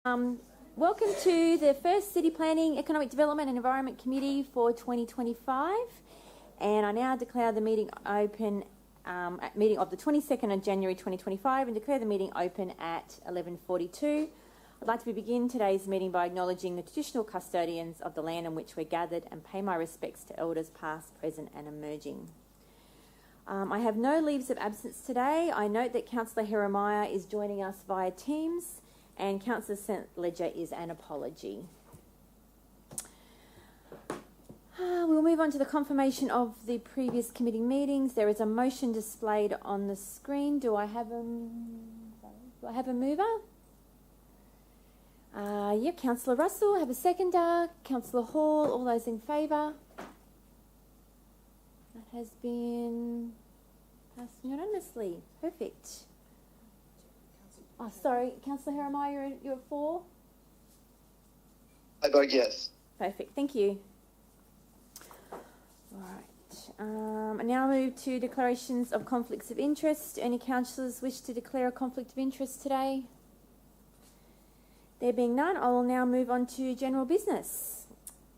Welcome to the first City Planning, Economic Development and Environment Committee for 2025, and I now declare the meeting open, meeting of the 22nd of January 2025, and declare the meeting open at 11:42. I'd like to begin today's meeting by acknowledging the traditional custodians of the land on which we're gathered and pay my respects to elders past, present and emerging. I have no leaves of absence today. I note that Councillor Jeremiah is joining us via Teams, and Councillor St Ledger is an apology. We'll move on to the confirmation of the previous committee meetings. There is a motion displayed on the screen. Do I have a mover? Yep, Councillor Russell. Have a seconder. Councillor Hall. All those in favour? That has been passed unanimously. Perfect. Oh, sorry, Councillor Jeremiah, you're for? I vote yes. Perfect, thank you. All right. I now move to declarations of conflicts of interest. Any councillors wish to declare a conflict of interest today? There being none, I will now move on to general business.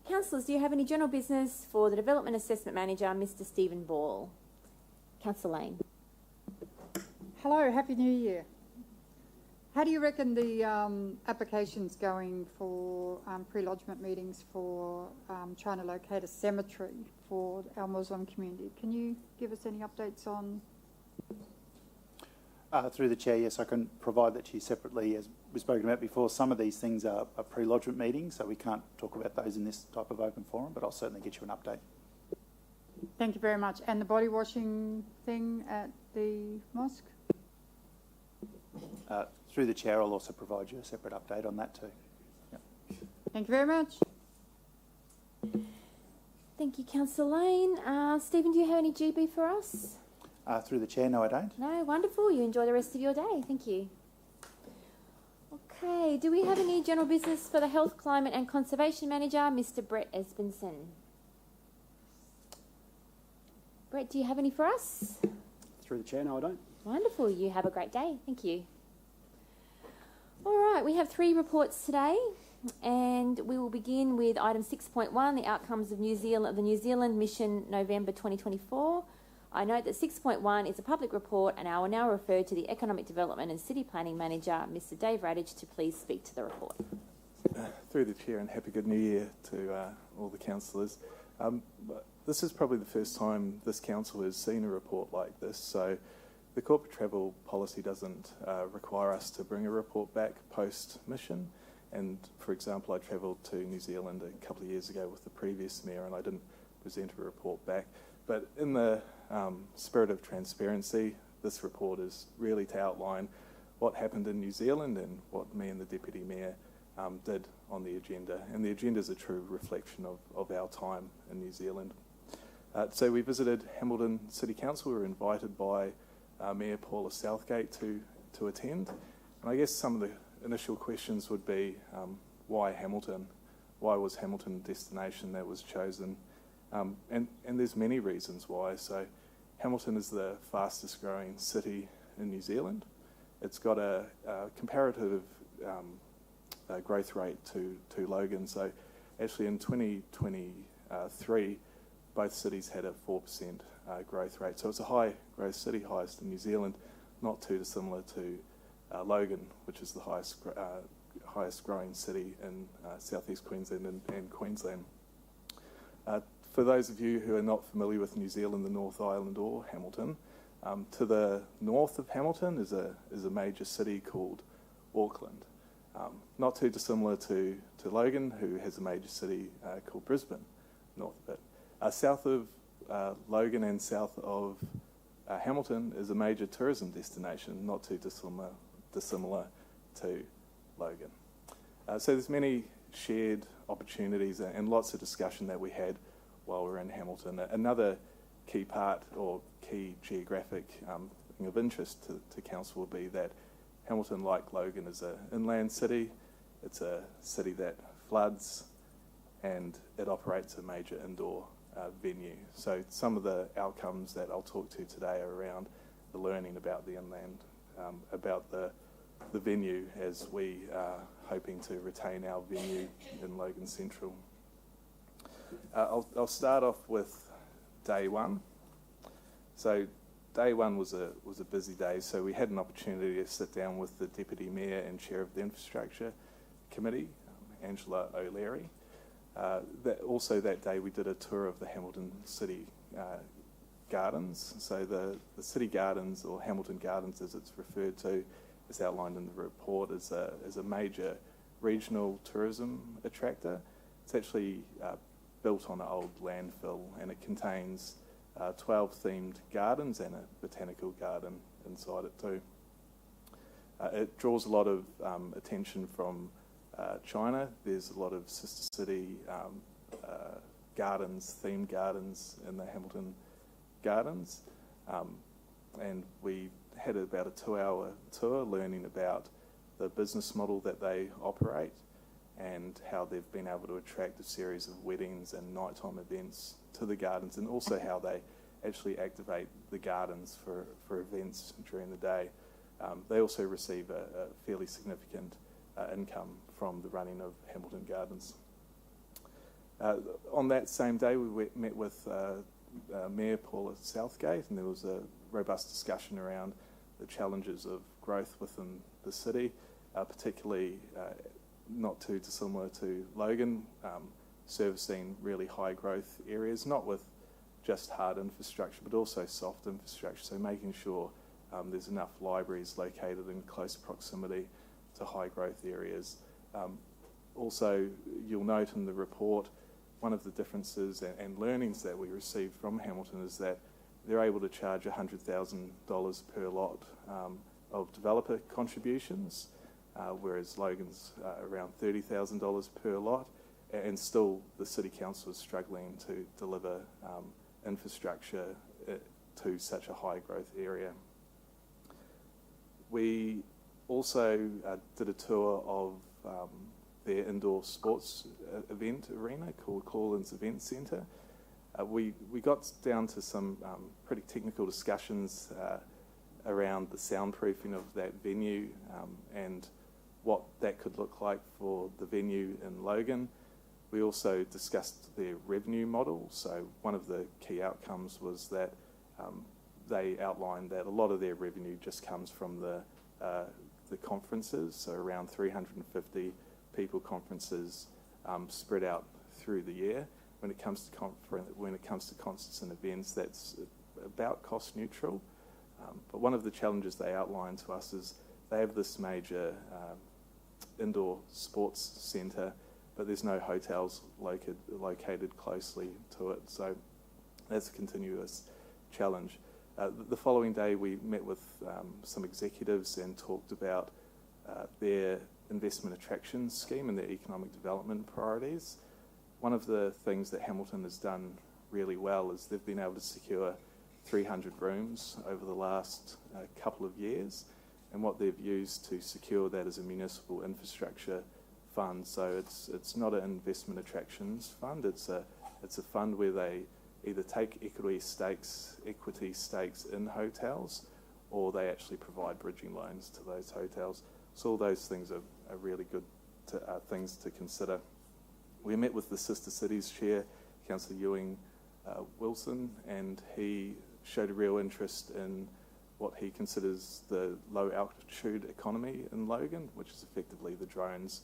Councillors, do you have any general business for the Development Assessment Manager, Mr. Stephen Ball? Councillor Lane. Hello, Happy New Year. How do you reckon the application's going for pre-lodgement meetings for trying to locate a cemetery for our Muslim community? Can you give us any updates on? Through the Chair, yes, I can provide that to you separately. As we've spoken about before, some of these things are pre-lodgement meetings, so we can't talk about those in this type of open forum, but I'll certainly get you an update. Thank you very much. And the body washing thing at the mosque? Through the Chair, I'll also provide you a separate update on that too. Yep. Thank you very much. Thank you, Councillor Lane. Stephen, do you have any GB for us? Through the Chair, no I don't. No, wonderful. You enjoy the rest of your day. Thank you. Okay, do we have any general business for the Health, Climate and Conservation Manager, Mr. Brett Espenson? Brett, do you have any for us? Through the Chair, no I don't. Wonderful. You have a great day. Thank you. All right, we have 3 reports today, and we will begin with item 6.1, the outcomes of the New Zealand Mission November 2024. I note that 6.1 is a public report, and I will now refer to the Economic Development and City Planning Manager, Mr. Dave Radich, to please speak to the report. Through the Chair, and Happy Good New Year to all the councillors. This is probably the first time this council has seen a report like this, so the corporate travel policy doesn't require us to bring a report back post-mission. And for example, I travelled to New Zealand a couple of years ago with the previous mayor and I didn't present a report back. But in the spirit of transparency, this report is really to outline what happened in New Zealand and what me and the Deputy Mayor did on the agenda. And the agenda is a true reflection of our time in New Zealand. So we visited Hamilton City Council. We were invited by Mayor Paula Southgate to attend. And I guess some of the initial questions would be, why Hamilton? Why was Hamilton a destination that was chosen? And there's many reasons why. So Hamilton is the fastest growing city in New Zealand. It's got a comparative growth rate to Logan. So actually in 2023, both cities had a 4% growth rate. So it's a high growth city, highest in New Zealand, not too dissimilar to Logan, which is the highest growing city in southeast Queensland and Queensland. For those of you who are not familiar with New Zealand, the North Island or Hamilton, to the north of Hamilton is a major city called Auckland. Not too dissimilar to Logan, who has a major city called Brisbane, north of it. South of Logan and south of Hamilton is a major tourism destination, not too dissimilar to Logan. So there's many shared opportunities and lots of discussion that we had while we were in Hamilton. Another key part or key geographic thing of interest to Council would be that Hamilton, like Logan, is an inland city. It's a city that floods and it operates a major indoor venue. So some of the outcomes that I'll talk to today are around the learning about the inland, about the the venue, as we are hoping to retain our venue in Logan Central. I'll start off with day one. So day one was a busy day, so we had an opportunity to sit down with the Deputy Mayor and Chair of the Infrastructure Committee, Angela O'Leary. Also that day we did a tour of the Hamilton City Gardens. So the City Gardens, or Hamilton Gardens as it's referred to, is outlined in the report as a major regional tourism attractor. It's actually built on an old landfill, and it contains 12 themed gardens and a botanical garden inside it too. It draws a lot of attention from China. There's a lot of sister city gardens, themed gardens in the Hamilton Gardens, and we had about a 2-hour tour learning about the business model that they operate and how they've been able to attract a series of weddings and nighttime events to the gardens, and also how they actually activate the gardens for events during the day. They also receive a fairly significant income from the running of Hamilton Gardens. On that same day, we met with Mayor Paula Southgate, and there was a robust discussion around the challenges of growth within the city, particularly not too dissimilar to Logan, servicing really high growth areas, not with just hard infrastructure, but also soft infrastructure, so making sure there's enough libraries located in close proximity to high growth areas. Also, you'll note in the report, one of the differences and learnings that we received from Hamilton is that they're able to charge $100,000 per lot of developer contributions, whereas Logan's around $30,000 per lot, and still the City Council is struggling to deliver infrastructure to such a high growth area. We also did a tour of their indoor sports event arena called Corlin's Event Centre. We got down to some pretty technical discussions around the soundproofing of that venue and what that could look like for the venue in Logan. We also discussed their revenue model. So one of the key outcomes was that they outlined that a lot of their revenue just comes from the conferences, so around 350 people conferences spread out through the year. When it comes to concerts and events, that's about cost neutral. But one of the challenges they outlined to us is they have this major indoor sports centre, but there's no hotels located closely to it. So that's a continuous challenge. The following day, we met with some executives and talked about their investment attraction scheme and their economic development priorities. One of the things that Hamilton has done really well is they've been able to secure 300 rooms over the last couple of years, and what they've used to secure that is a municipal infrastructure fund. So it's not an investment attractions fund. It's a fund where they either take equity stakes in hotels, or they actually provide bridging loans to those hotels. So all those things are really good things to consider. We met with the Sister Cities Chair, Councillor Ewing Wilson, and he showed a real interest in what he considers the low altitude economy in Logan, which is effectively the drones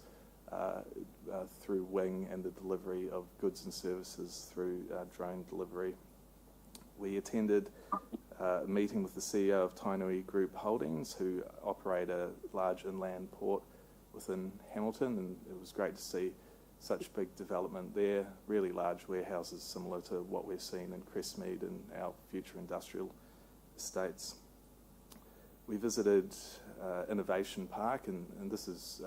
through Wing and the delivery of goods and services through drone delivery. We attended a meeting with the CEO of Tainui Group Holdings, who operate a large inland port within Hamilton, and it was great to see such big development there, really large warehouses similar to what we're seeing in Crestmead and our future industrial estates. We visited Innovation Park, and this is,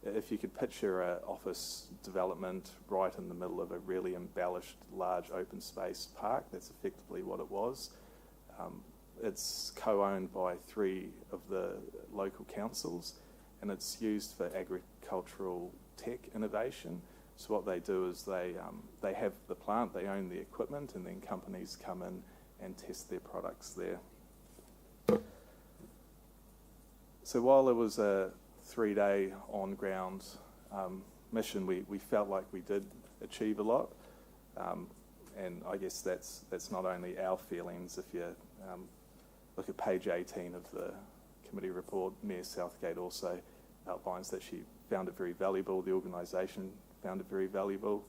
if you could picture an office development right in the middle of a really embellished large open space park, that's effectively what it was. It's co-owned by 3 of the local councils, and it's used for agricultural tech innovation. So what they do is they have the plant, they own the equipment, and then companies come in and test their products there. So while it was a 3-day on-ground mission, we felt like we did achieve a lot. And I guess that's not only our feelings. If you look at page 18 of the committee report, Mayor Southgate also outlines that she found it very valuable, the organisation found it very valuable.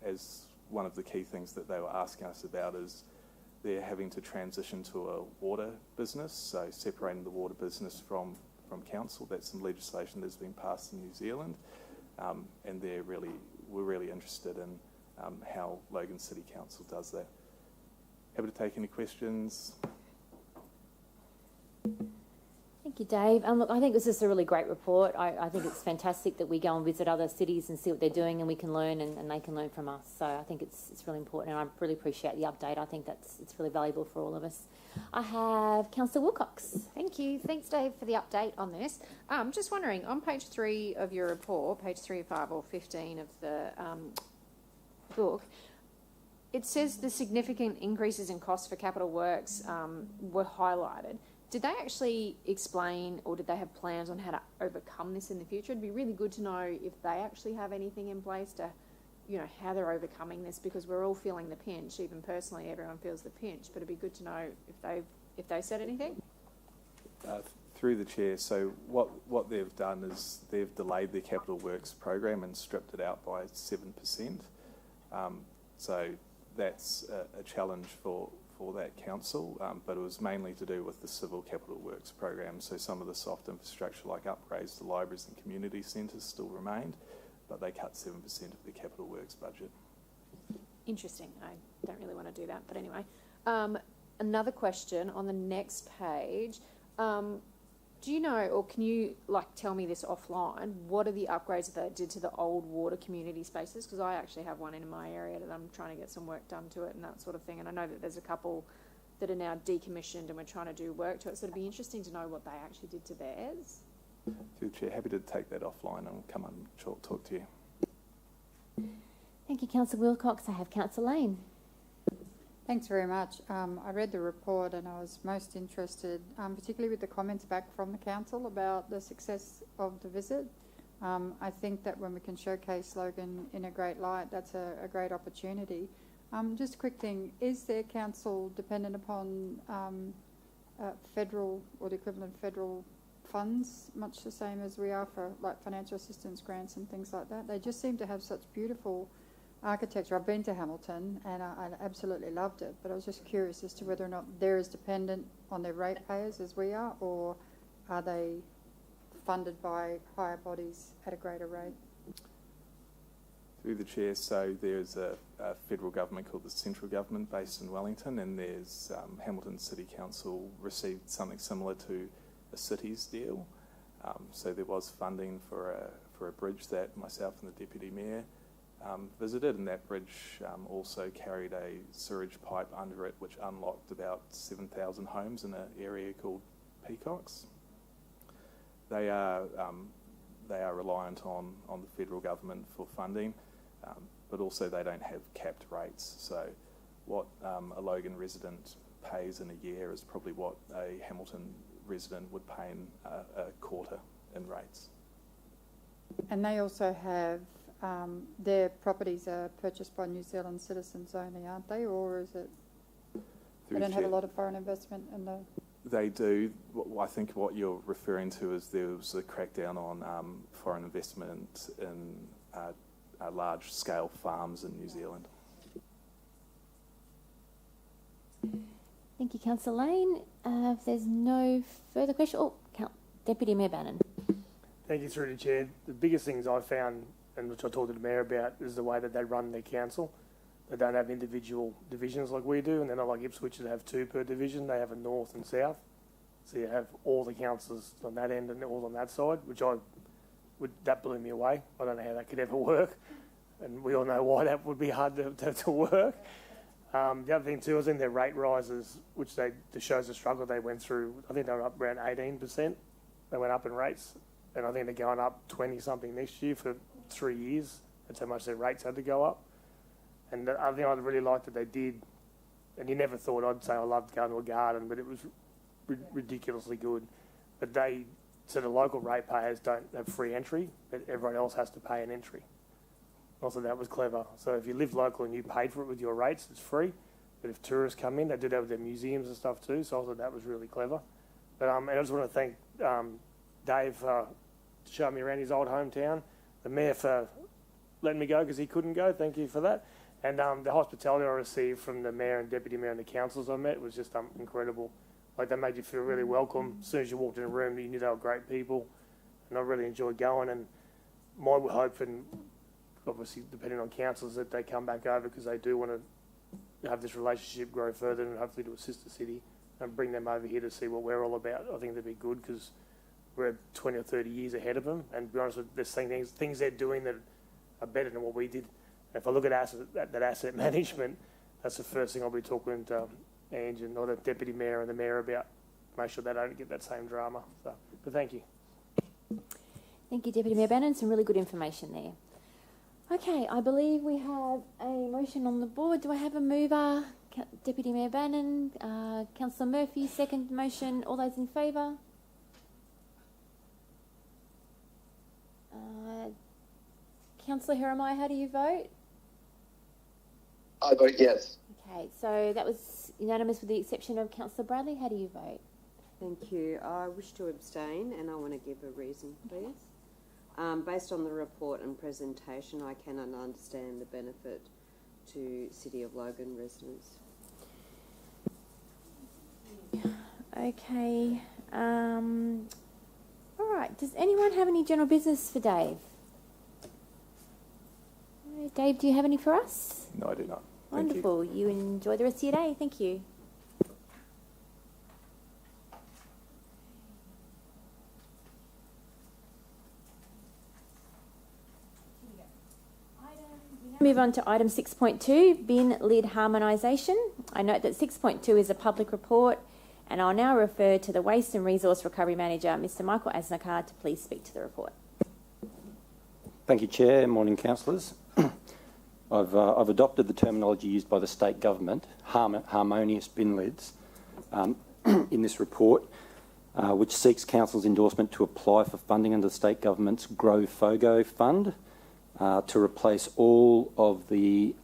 As one of the key things that they were asking us about is they're having to transition to a water business, so separating the water business from council. That's some legislation that's been passed in New Zealand, and we're really interested in how Logan City Council does that. Happy to take any questions. Thank you, Dave. Look, I think this is a really great report. I think it's fantastic that we go and visit other cities and see what they're doing, and we can learn, and they can learn from us. So I think it's really important, and I really appreciate the update. I think it's really valuable for all of us. I have Councillor Wilcox. Thank you. Thanks, Dave, for the update on this. Just wondering, on page 3 of your report, page 3 of 5 or 15 of the book, it says the significant increases in costs for capital works were highlighted. Did they actually explain, or did they have plans on how to overcome this in the future? It'd be really good to know if they actually have anything in place to, how they're overcoming this, because we're all feeling the pinch. Even personally, everyone feels the pinch, but it'd be good to know if they said anything. Through the chair, so what they've done is they've delayed their capital works program and stripped it out by 7%. So that's a challenge for that council, but it was mainly to do with the civil capital works program. So some of the soft infrastructure like upgrades to libraries and community centres still remained, but they cut 7% of the capital works budget. Interesting. I don't really want to do that, but anyway. Another question on the next page. Do you know, or can you tell me this offline, what are the upgrades that they did to the old water community spaces? Because I actually have one in my area that I'm trying to get some work done to it and that sort of thing. And I know that there's a couple that are now decommissioned and we're trying to do work to it. So it'd be interesting to know what they actually did to theirs. Through the chair, happy to take that offline and come and talk to you. Thank you, Councillor Wilcox. I have Councillor Lane. Thanks very much. I read the report and I was most interested, particularly with the comments back from the council about the success of the visit. I think that when we can showcase Logan in a great light, that's a great opportunity. Just a quick thing, is their council dependent upon federal or the equivalent federal funds, much the same as we are for financial assistance grants and things like that? They just seem to have such beautiful architecture. I've been to Hamilton and I absolutely loved it, but I was just curious as to whether or not they're as dependent on their ratepayers as we are, or are they funded by higher bodies at a greater rate? Through the chair, so there's a federal government called the central government based in Wellington, and there's Hamilton City Council received something similar to a cities deal. So there was funding for a bridge that myself and the Deputy Mayor visited, and that bridge also carried a sewage pipe under it which unlocked about 7,000 homes in an area called Peacocks. They are reliant on the federal government for funding, but also they don't have capped rates. So what a Logan resident pays in a year is probably what a Hamilton resident would pay in a quarter in rates. And they also have their properties are purchased by New Zealand citizens only, aren't they? Or is it they don't have a lot of foreign investment in the... They do. I think what you're referring to is there was a crackdown on foreign investment in large-scale farms in New Zealand. Thank you, Councillor Lane. If there's no further questions... Deputy Mayor Bannon. Thank you, through the chair. The biggest things I found, and which I talked to the mayor about, is the way that they run their council. They don't have individual divisions like we do, and they're not like Ipswich that have 2 per division. They have a north and south. So you have all the councillors on that end and all on that side, that blew me away. I don't know how that could ever work, and we all know why that would be hard to work. The other thing too is in their rate rises, which shows the struggle they went through. I think they were up around 18%. They went up in rates, and I think they're going up 20-something next year for 3 years. That's how much their rates had to go up. And the other thing I really liked that they did, and you never thought I'd say I loved going to a garden, but it was ridiculously good. But they So the local ratepayers don't have free entry, but everyone else has to pay an entry. Also, that was clever. So if you live local and you paid for it with your rates, it's free. But if tourists come in, they do that with their museums and stuff too. So I thought that was really clever. But and I just want to thank Dave for showing me around his old hometown. The mayor for letting me go because he couldn't go. Thank you for that. And the hospitality I received from the mayor and deputy mayor and the councillors I met was just incredible. Like, they made you feel really welcome. As soon as you walked in a room, you knew they were great people. And I really enjoyed going. And my hope, and obviously depending on councillors, that they come back over because they do want to have this relationship grow further and hopefully to assist the city and bring them over here to see what we're all about. I think that'd be good because we're 20 or 30 years ahead of them. And to be honest, there's things they're doing that are better than what we did. If I look at that asset management, that's the first thing I'll be talking to Ange and or the deputy mayor and the mayor about. Make sure they don't get that same drama. So, but thank you. Thank you, Deputy Mayor Bannon. Some really good information there. Okay, I believe we have a motion on the board. Do I have a mover? Deputy Mayor Bannon, Councillor Murphy, second motion. All those in favour? Councillor Hiramai, how do you vote? I vote yes. Okay, so that was unanimous with the exception of Councillor Bradley. How do you vote? Thank you. I wish to abstain and I want to give a reason, please. Based on the report and presentation, I cannot understand the benefit to City of Logan residents. Okay. All right. Does anyone have any general business for Dave? Dave, do you have any for us? No, I do not. Thank Wonderful. You enjoy the rest of your day. Thank you. Move on to item 6.2, bin lid harmonisation. I note that 6.2 is a public report, and I'll now refer to the Waste and Resource Recovery Manager, Mr. Michael Asnakar, to please speak to the report. Thank you, Chair. Morning, councillors. I've adopted the terminology used by the state government, harmonious bin lids, in this report, which seeks council's endorsement to apply for funding under the state government's Grow FOGO fund to replace all of the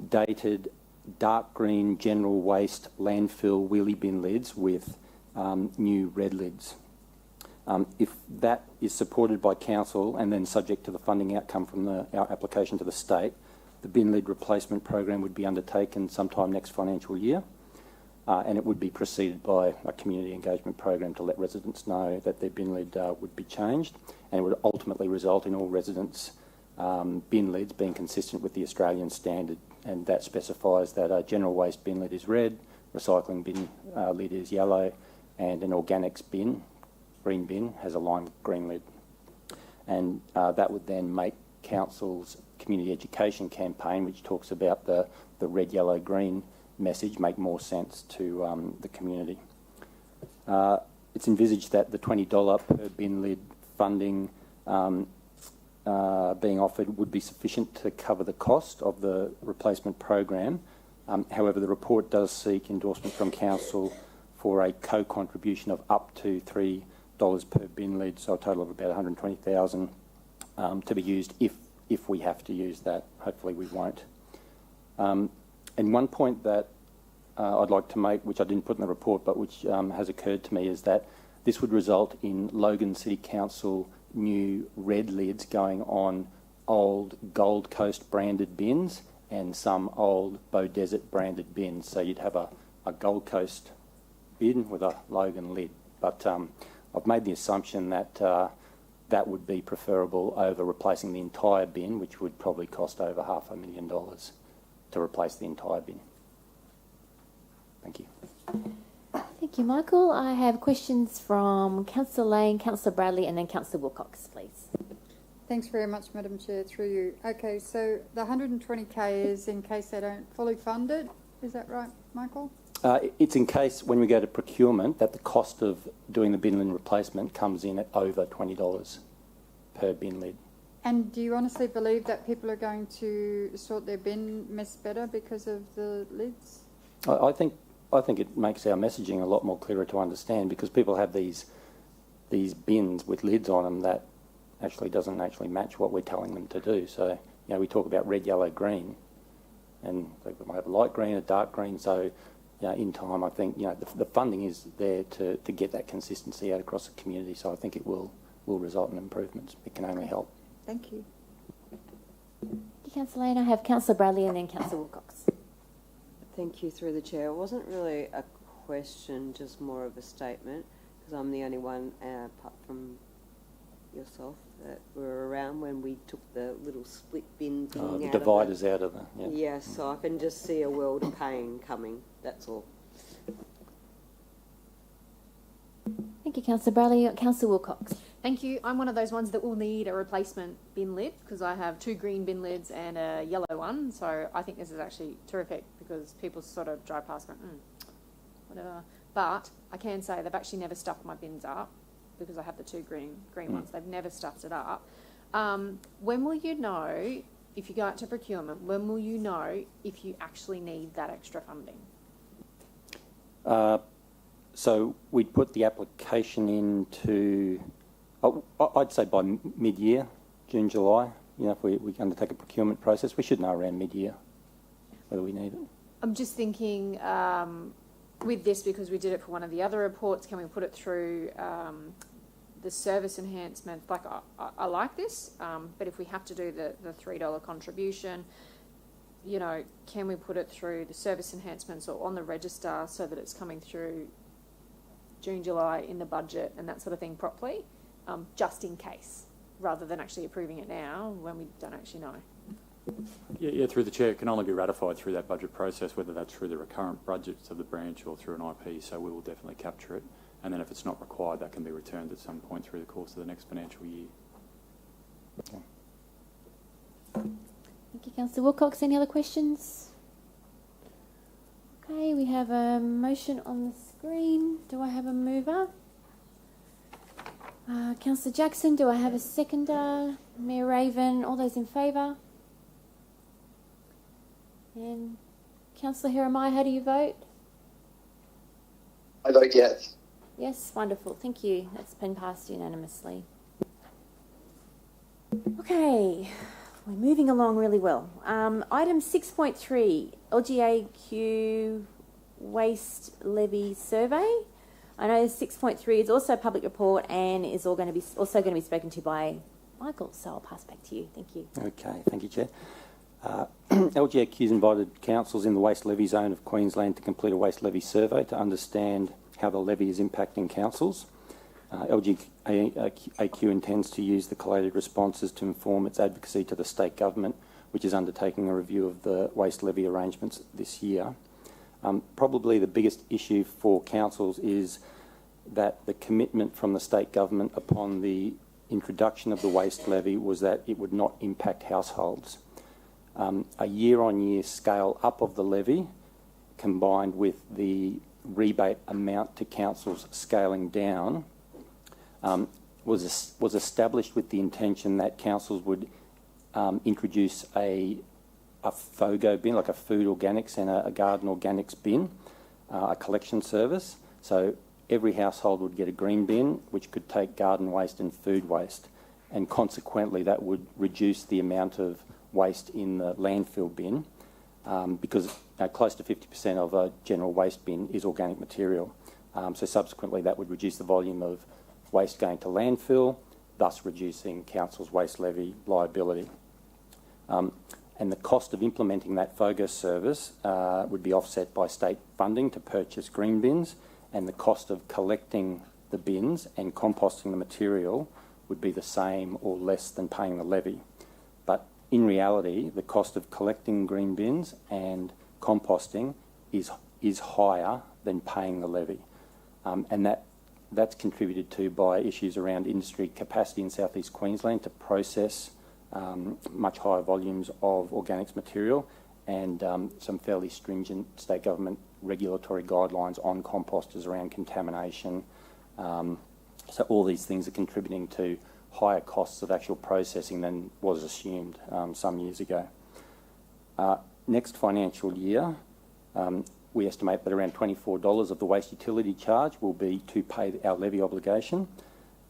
dated dark green general waste landfill wheelie bin lids with new red lids. If that is supported by council and then subject to the funding outcome from our application to the state, the bin lid replacement program would be undertaken sometime next financial year, and it would be preceded by a community engagement program to let residents know that their bin lid would be changed, and it would ultimately result in all residents' bin lids being consistent with the Australian standard, and that specifies that a general waste bin lid is red, recycling bin lid is yellow, and an organics bin, green bin, has a lime green lid. And that would then make council's community education campaign, which talks about the red, yellow, green message, make more sense to the community. It's envisaged that the $20 per bin lid funding being offered would be sufficient to cover the cost of the replacement program. However, the report does seek endorsement from council for a co-contribution of up to $3 per bin lid, so a total of about $120,000 to be used if we have to use that. Hopefully we won't. And one point that I'd like to make, which I didn't put in the report, but which has occurred to me, is that this would result in Logan City Council new red lids going on old Gold Coast branded bins and some old Beaudesert branded bins. So you'd have a Gold Coast bin with a Logan lid. But I've made the assumption that that would be preferable over replacing the entire bin, which would probably cost over $500,000 to replace the entire bin. Thank you. Thank you, Michael. I have questions from Councillor Lane, Councillor Bradley, and then Councillor Wilcox, please. Thanks very much, Madam Chair, through you. Okay, so the 120K is in case they don't fully fund it. Is that right, Michael? It's in case, when we go to procurement, that the cost of doing the bin lid replacement comes in at over $20 per bin lid. And do you honestly believe that people are going to sort their bin mess better because of the lids? I think it makes our messaging a lot more clearer to understand, because people have these these bins with lids on them that actually doesn't actually match what we're telling them to do. So, we talk about red, yellow, green, and they might have a light green, a dark green. So, in time, I think, the funding is there to get that consistency out across the community. So I think it will result in improvements. It can only help. Thank you. Thank you, Councillor Lane. I have Councillor Bradley and then Councillor Wilcox. Thank you, through the chair. It wasn't really a question, just more of a statement, because I'm the only one, apart from yourself, that were around when we took the little split bin thing out The of dividers out of the... Yes, so I can just see a world of pain coming, that's all. Thank you, Councillor Bradley. Councillor Wilcox. Thank you. I'm one of those ones that will need a replacement bin lid because I have 2 green bin lids and a yellow one. So I think this is actually terrific because people sort of drive past going, whatever. But I can say they've actually never stuffed my bins up because I have the 2 green ones. They've never stuffed it up. When will you know, if you go out to procurement, when will you know if you actually need that extra funding? So we'd put the application into, I'd say by mid-year, June, July. If we undertake a procurement process, we should know around mid-year whether we need it. I'm just thinking with this, because we did it for one of the other reports, can we put it through the service enhancement? Like, I like this, but if we have to do the $3 contribution, can we put it through the service enhancements or on the register so that it's coming through June, July in the budget and that sort of thing properly, just in case, rather than actually approving it now when we don't actually know? Yeah, through the chair, it can only be ratified through that budget process, whether that's through the recurrent budgets of the branch or through an IP, so we will definitely capture it. And then if it's not required, that can be returned at some point through the course of the next financial year. Okay. Thank you, Councillor Wilcox. Any other questions? Okay, we have a motion on the screen. Do I have a mover? Councillor Jackson, do I have a seconder? Mayor Raven, all those in favour? And Councillor Hiramai, how do you vote? I vote yes. Yes, wonderful. Thank you. That's been passed unanimously. Okay, we're moving along really well. Item 6.3, LGAQ Waste Levy Survey. I know 6.3 is also a public report and is also going to be spoken to by Michael, so I'll pass back to you. Thank you. Okay, thank you, Chair. LGAQ has invited councils in the waste levy zone of Queensland to complete a waste levy survey to understand how the levy is impacting councils. LGAQ intends to use the collated responses to inform its advocacy to the state government, which is undertaking a review of the waste levy arrangements this year. Probably the biggest issue for councils is that the commitment from the state government upon the introduction of the waste levy was that it would not impact households. A year-on-year scale up of the levy, combined with the rebate amount to councils scaling down, was established with the intention that councils would introduce a FOGO bin, like a food organics and a garden organics bin, a collection service. So every household would get a green bin, which could take garden waste and food waste, and consequently that would reduce the amount of waste in the landfill bin, because close to 50% of a general waste bin is organic material. So subsequently that would reduce the volume of waste going to landfill, thus reducing council's waste levy liability. And the cost of implementing that FOGO service would be offset by state funding to purchase green bins, and the cost of collecting the bins and composting the material would be the same or less than paying the levy. But in reality, the cost of collecting green bins and composting is higher than paying the levy. And that's contributed to by issues around industry capacity in South East Queensland to process much higher volumes of organics material, and some fairly stringent state government regulatory guidelines on composters around contamination. So all these things are contributing to higher costs of actual processing than was assumed some years ago. Next financial year, we estimate that around $24 of the waste utility charge will be to pay our levy obligation.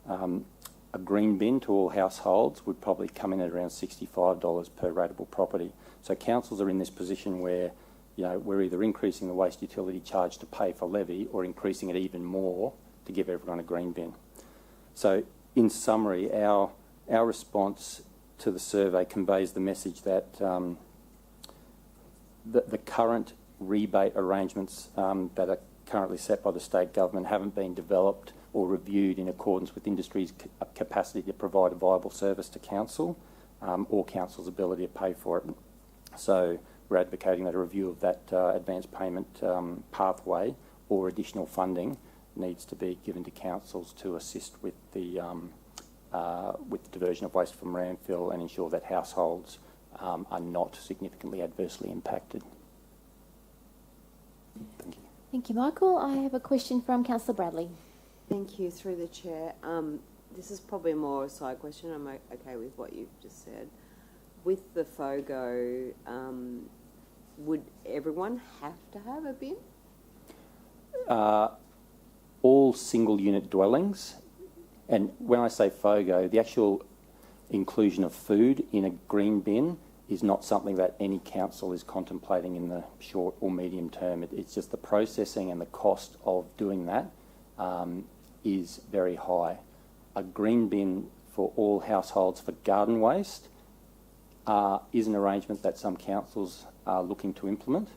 A green bin to all households would probably come in at around $65 per rateable property. So councils are in this position where, we're either increasing the waste utility charge to pay for levy or increasing it even more to give everyone a green bin. So in summary, our response to the survey conveys the message that the current rebate arrangements that are currently set by the state government haven't been developed or reviewed in accordance with industry's capacity to provide a viable service to council or council's ability to pay for it. So we're advocating that a review of that advance payment pathway or additional funding needs to be given to councils to assist with the diversion of waste from landfill and ensure that households are not significantly adversely impacted. Thank you. Thank you, Michael. I have a question from Councillor Bradley. Thank you, through the chair. This is probably more a side question. I'm okay with what you've just said. With the FOGO, would everyone have to have a bin? All single unit dwellings, and when I say FOGO, the actual inclusion of food in a green bin is not something that any council is contemplating in the short or medium term. It's just the processing and the cost of doing that is very high. A green bin for all households for garden waste is an arrangement that some councils are looking to implement,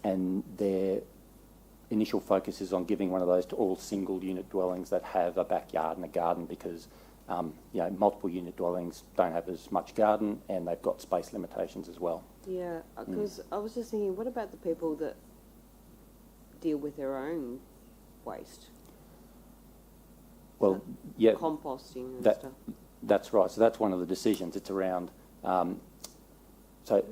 and their initial focus is on giving one of those to all single unit dwellings that have a backyard and a garden, because multiple unit dwellings don't have as much garden and they've got space limitations as well. Yeah, because I was just thinking, what about the people that deal with their own waste? Well, yeah, composting and stuff. That's right. So that's one of the decisions. It's around. So,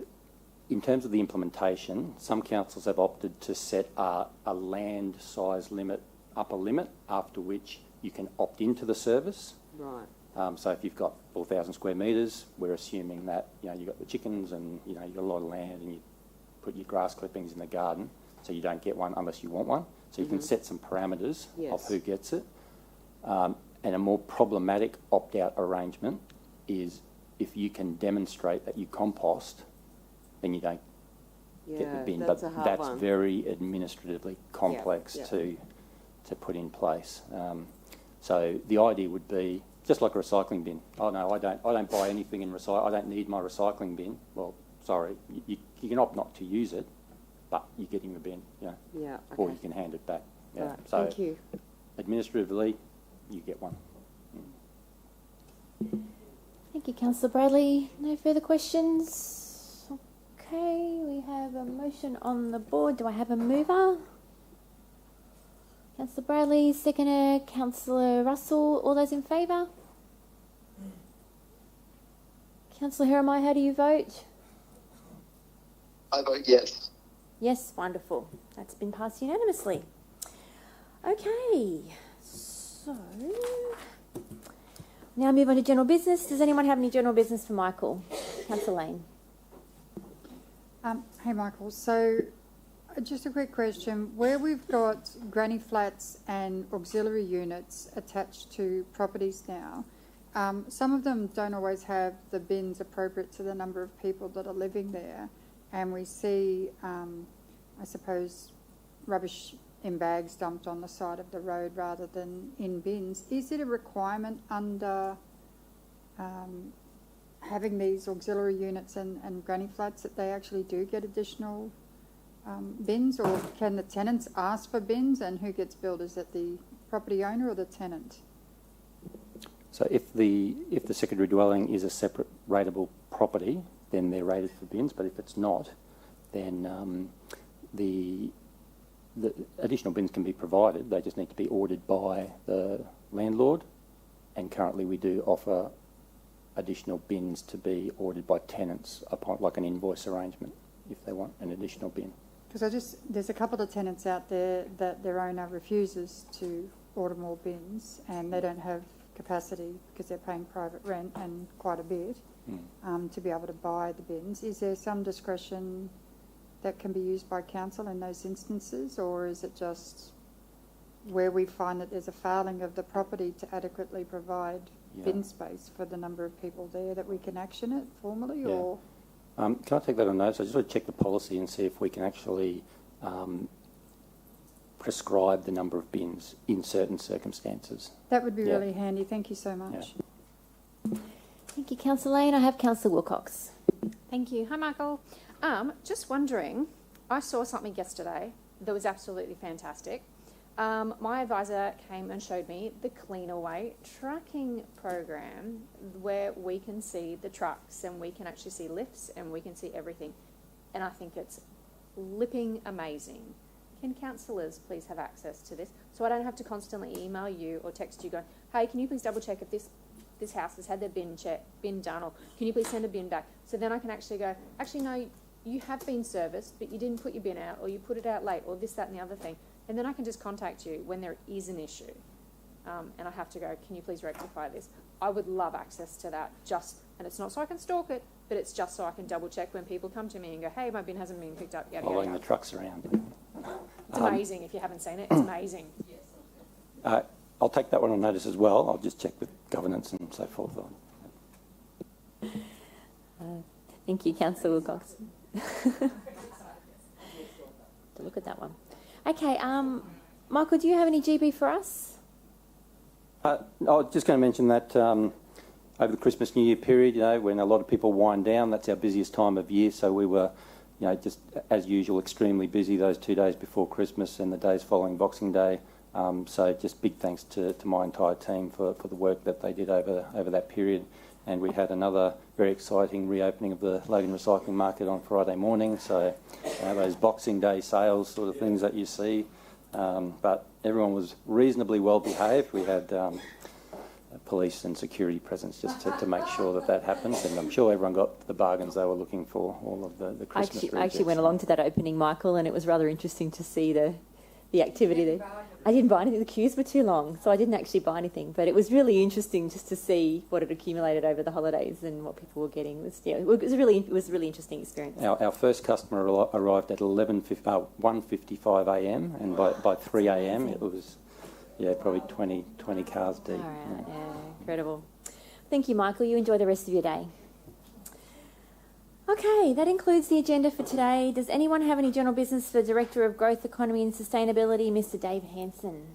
in terms of the implementation, some councils have opted to set a land size limit, upper limit, after which you can opt into the service. Right. So if you've got 4,000 square metres, we're assuming that you've got the chickens and you've got a lot of land and you put your grass clippings in the garden, so you don't get one unless you want one. So you can set some parameters of who gets it. And a more problematic opt-out arrangement is if you can demonstrate that you compost, then you don't get the bin. That's but a hard that's one. very administratively complex to put in place. So the idea would be just like a recycling bin. Oh no, I don't buy anything in I don't need my recycling bin. Well, sorry, you can opt not to use it, but you get in the bin, or you can hand it back. Yeah. Right. So Thank you. administratively, you get one. Thank you, Councillor Bradley. No further questions? Okay, we have a motion on the board. Do I have a mover? Councillor Bradley, seconder, Councillor Russell. All those in favour? Councillor Hermai, how do you vote? I vote yes. Yes, wonderful. That's been passed unanimously. Okay, so now move on to general business. Does anyone have any general business for Michael? Councillor Lane. Hey, Michael. So just a quick question. Where we've got granny flats and auxiliary units attached to properties now, some of them don't always have the bins appropriate to the number of people that are living there. And we see, I suppose, rubbish in bags dumped on the side of the road rather than in bins. Is it a requirement under having these auxiliary units and granny flats that they actually do get additional bins, or can the tenants ask for bins, and who gets billed? Is it the property owner or the tenant? So if the secondary dwelling is a separate rateable property, then they're rated for bins. But if it's not, then the additional bins can be provided. They just need to be ordered by the landlord. And currently we do offer additional bins to be ordered by tenants upon like an invoice arrangement if they want an additional bin. Because there's a couple of tenants out there that their owner refuses to order more bins, and they don't have capacity because they're paying private rent and quite a bit to be able to buy the bins. Is there some discretion that can be used by council in those instances, or is it just where we find that there's a failing of the property to adequately provide bin space for the number of people there, that we can action it formally, or? Can I take that on notice? I just want to check the policy and see if we can actually prescribe the number of bins in certain circumstances. That would be really handy. Thank you so much. Thank you, Councillor Lane. I have Councillor Wilcox. Thank you. Hi, Michael. Just wondering, I saw something yesterday that was absolutely fantastic. My advisor came and showed me the Cleanaway tracking program, where we can see the trucks and we can actually see lifts and we can see everything. And I think it's flipping amazing. Can councillors please have access to this, so I don't have to constantly email you or text you going, hey, can you please double check if this house has had their bin done, or can you please send a bin back? So then I can actually go, actually no, you have been serviced, but you didn't put your bin out, or you put it out late, or this, that and the other thing. And then I can just contact you when there is an issue. And I have to go, can you please rectify this? I would love access to that, and it's not so I can stalk it, but it's just so I can double check when people come to me and go, hey, my bin hasn't been picked up yet. Following the trucks around. It's amazing. If you haven't seen it, it's amazing. I'll take that one on notice as well. I'll just check with governance and so forth. Thank you, Councillor Wilcox. To look at that one. Okay, Michael, do you have any GB for us? I was just going to mention that over the Christmas New Year period, when a lot of people wind down, that's our busiest time of year. So we were, just as usual, extremely busy those 2 days before Christmas and the days following Boxing Day. So just big thanks to my entire team for the work that they did over that period. And we had another very exciting reopening of the Logan Recycling Market on Friday morning. So those Boxing Day sales sort of things that you see. But everyone was reasonably well behaved. We had police and security presence just to make sure that happened. And I'm sure everyone got the bargains they were looking for, all of the Christmas I actually went along to that opening, Michael, and it was rather interesting to see the activity there. I didn't buy anything. The queues were too long, so I didn't actually buy anything. But it was really interesting just to see what had accumulated over the holidays and what people were getting. It was a really interesting experience. Our first customer arrived at 1:55 a.m. and by 3 a.m. it was probably 20 cars deep. All right, incredible. Thank you, Michael. You enjoy the rest of your day. Okay, that includes the agenda for today. Does anyone have any general business for Director of Growth, Economy and Sustainability, Mr. Dave Hanson?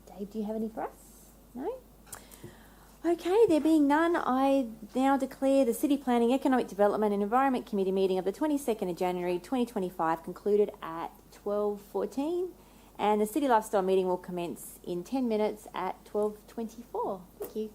Dave, do you have any for us? No? Okay, there being none, I now declare the City Planning, Economic Development and Environment Committee meeting of the 22nd of January 2025 concluded at 12:14, and the City Lifestyle meeting will commence in 10 minutes at 12:24. Thank you.